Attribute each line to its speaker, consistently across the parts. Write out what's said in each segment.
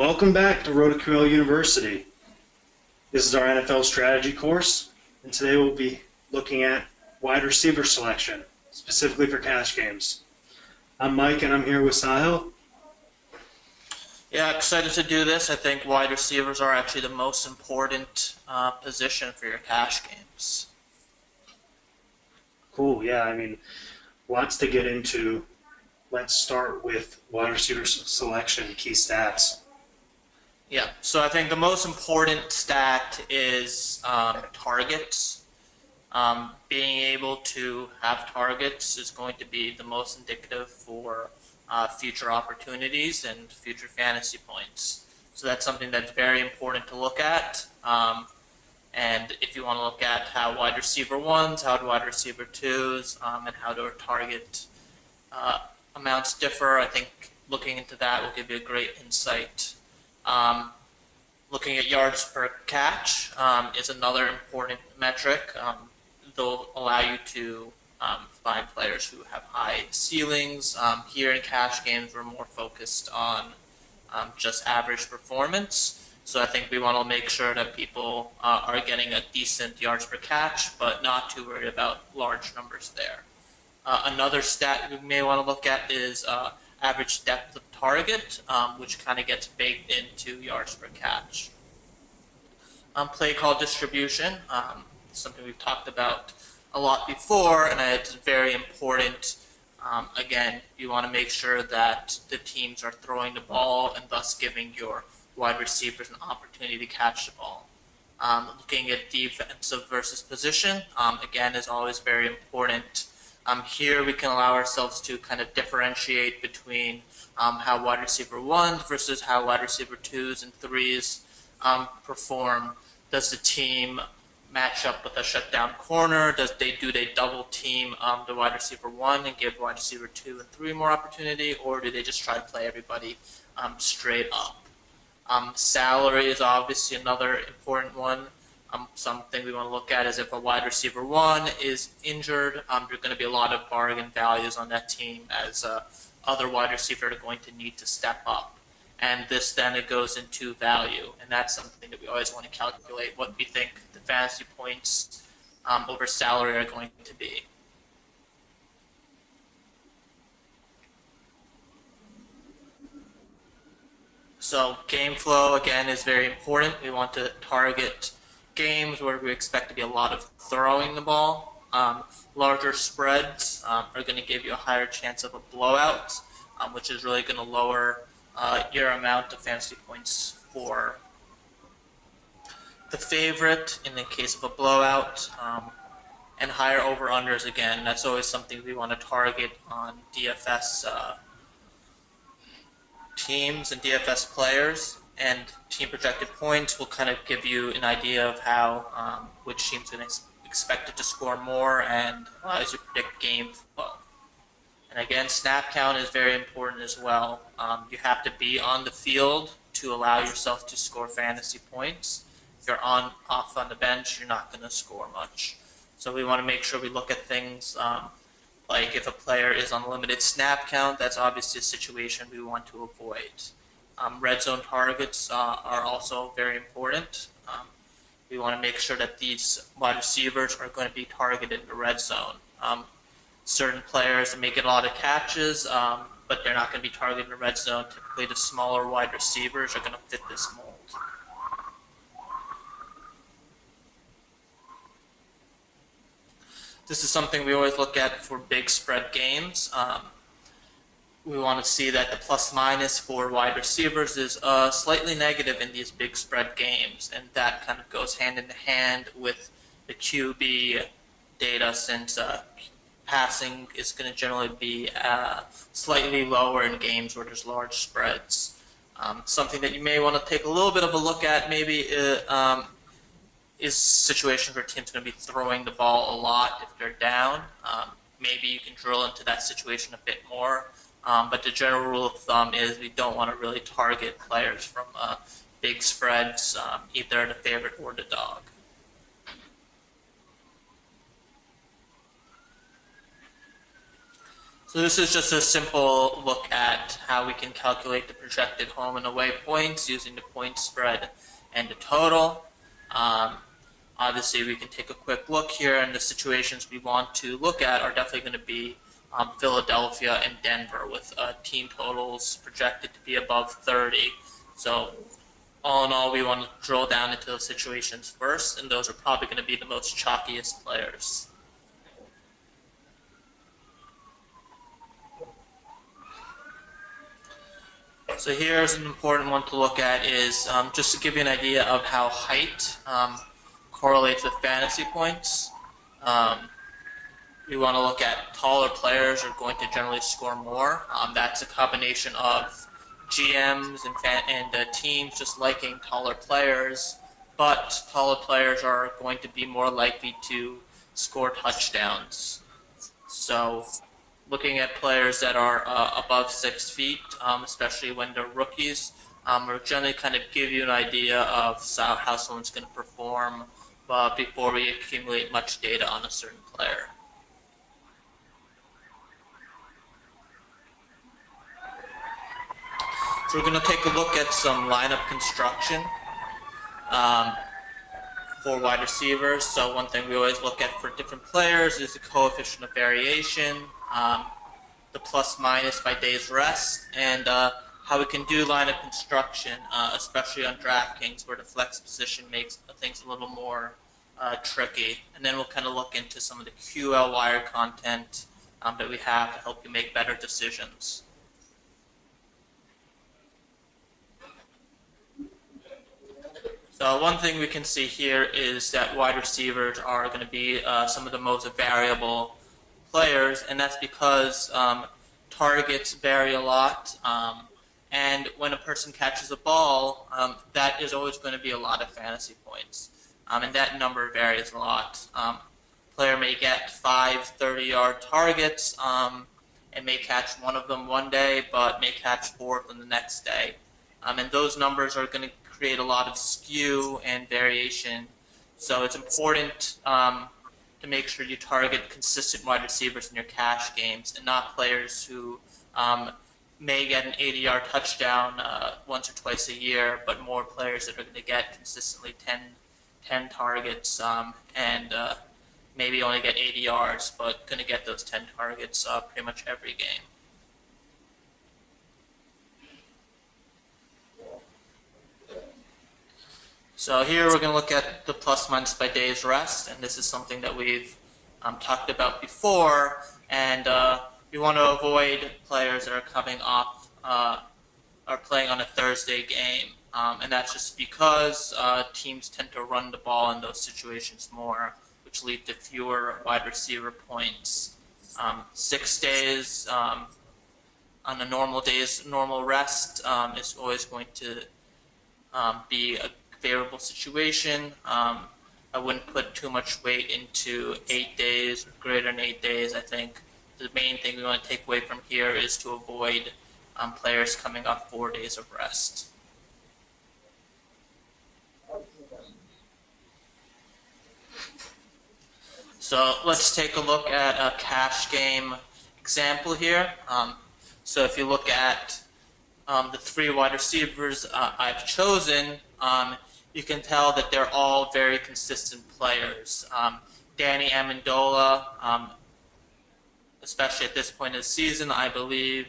Speaker 1: Welcome back to RotoQL University. This is our NFL strategy course, and today we'll be looking at wide receiver selection, specifically for cash games. I'm Mike, and I'm here with Sahil.
Speaker 2: Yeah, excited to do this. I think wide receivers are actually the most important position for your cash games.
Speaker 1: Cool, yeah, lots to get into. Let's start with wide receiver selection, key stats.
Speaker 2: Yeah, so I think the most important stat is targets. Being able to have targets is going to be the most indicative for future opportunities and future fantasy points. So that's something that's very important to look at. And if you want to look at how wide receiver ones, how wide receiver twos, and how their target amounts differ, I think looking into that will give you a great insight. Looking at yards per catch is another important metric. They'll allow you to find players who have high ceilings. Here in cash games, we're more focused on just average performance. So I think we want to make sure that people are getting a decent yards per catch, but not too worried about large numbers there. Another stat we may want to look at is average depth of target, which kind of gets baked into yards per catch. Play call distribution, something we've talked about a lot before, and it's very important. Again, you want to make sure that the teams are throwing the ball and thus giving your wide receivers an opportunity to catch the ball. Looking at defensive versus position, again, is always very important. Here we can allow ourselves to kind of differentiate between how wide receiver ones versus how wide receiver twos and threes perform. Does the team match up with a shutdown corner? Do they double team the wide receiver one and give wide receiver two and three more opportunity, or do they just try to play everybody straight up? Salary is obviously another important one. Something we want to look at is if a wide receiver one is injured, there are going to be a lot of bargain values on that team as other wide receivers are going to need to step up. And this then it goes into value, and that's something that we always want to calculate what we think the fantasy points over salary are going to be. So game flow, again, is very important. We want to target games where we expect to be a lot of throwing the ball. Larger spreads are going to give you a higher chance of a blowout, which is really going to lower your amount of fantasy points for the favorite in the case of a blowout. And higher over-unders, again, that's always something we want to target on DFS teams and DFS players, and team projected points will kind of give you an idea of how which team's going to expected to score more, and as you predict game flow. And again, snap count is very important as well. You have to be on the field to allow yourself to score fantasy points. If you're off on the bench, you're not going to score much. So we want to make sure we look at things like if a player is on limited snap count, that's obviously a situation we want to avoid. Red zone targets are also very important. We want to make sure that these wide receivers are going to be targeted in the red zone. Certain players may get a lot of catches, but they're not going to be targeted in the red zone. Typically, the smaller wide receivers are going to fit this mold. This is something we always look at for big spread games. We want to see that the plus-minus for wide receivers is slightly negative in these big spread games, and that kind of goes hand in hand with the QB data, since passing is going to generally be slightly lower in games where there's large spreads. Something that you may want to take a little bit of a look at maybe is situations where teams going to be throwing the ball a lot if they're down. Maybe you can drill into that situation a bit more. But the general rule of thumb is we don't want to really target players from big spreads, either the favorite or the dog. So this is just a simple look at how we can calculate the projected home and away points using the point spread and the total. Obviously, we can take a quick look here, and the situations we want to look at are definitely going to be Philadelphia and Denver, with team totals projected to be above 30. So all in all, we want to drill down into those situations first, and those are probably going to be the most chalkiest players. So here's an important one to look at is just to give you an idea of how height correlates with fantasy points. We want to look at taller players are going to generally score more. That's a combination of GMs and teams just liking taller players, but taller players are going to be more likely to score touchdowns. So looking at players that are above 6 feet, especially when they're rookies, will generally kind of give you an idea of how someone's going to perform before we accumulate much data on a certain player. So we're going to take a look at some lineup construction for wide receivers. So one thing we always look at for different players is the coefficient of variation, the plus minus by days rest, and how we can do lineup construction, especially on DraftKings where the flex position makes things a little more tricky. And then we'll kind of look into some of the QL wire content that we have to help you make better decisions. So one thing we can see here is that wide receivers are going to be some of the most variable players, and that's because targets vary a lot, and when a person catches a ball, that is always going to be a lot of fantasy points, and that number varies a lot. Player may get 5 30-yard targets and may catch one of them one day, but may catch 4 of them the next day. And those numbers are going to create a lot of skew and variation. So it's important to make sure you target consistent wide receivers in your cash games and not players who may get an 80-yard touchdown once or twice a year, but more players that are going to get consistently 10 targets and maybe only get 80 yards, but going to get those 10 targets pretty much every game. So here we're going to look at the plus minus by days rest, and this is something that we've talked about before, and we want to avoid players that are coming off are playing on a Thursday game, and that's just because teams tend to run the ball in those situations more, which lead to fewer wide receiver points. 6 days on a normal rest is always going to be a favorable situation. I wouldn't put too much weight into 8 days, greater than 8 days. I think the main thing we want to take away from here is to avoid players coming off 4 days of rest. So let's take a look at a cash game example here. So if you look at the 3 wide receivers I've chosen, you can tell that they're all very consistent players. Danny Amendola, especially at this point of the season, I believe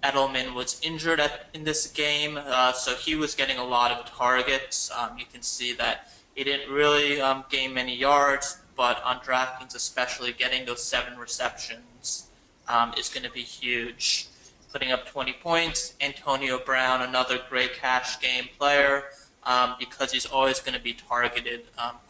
Speaker 2: Edelman was injured in this game, so he was getting a lot of targets. You can see that he didn't really gain many yards, but on DraftKings especially, getting those 7 receptions is going to be huge. Putting up 20 points. Antonio Brown, another great cash game player, because he's always going to be targeted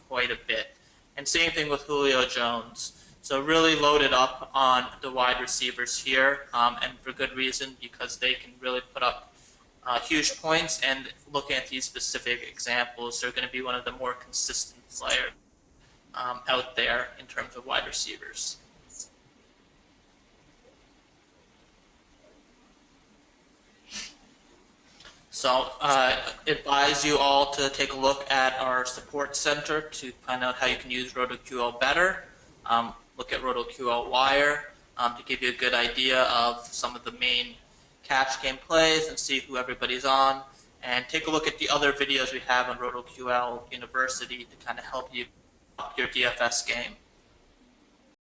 Speaker 2: quite a bit. And same thing with Julio Jones. So really loaded up on the wide receivers here, and for good reason, because they can really put up huge points. And looking at these specific examples, they're going to be one of the more consistent players out there in terms of wide receivers. So advise you all to take a look at our support center to find out how you can use RotoQL better. Look at RotoQL Wire. to give you a good idea of some of the main cash game plays and see who everybody's on. And take a look at the other videos we have on RotoQL University to kind of help you up your DFS game.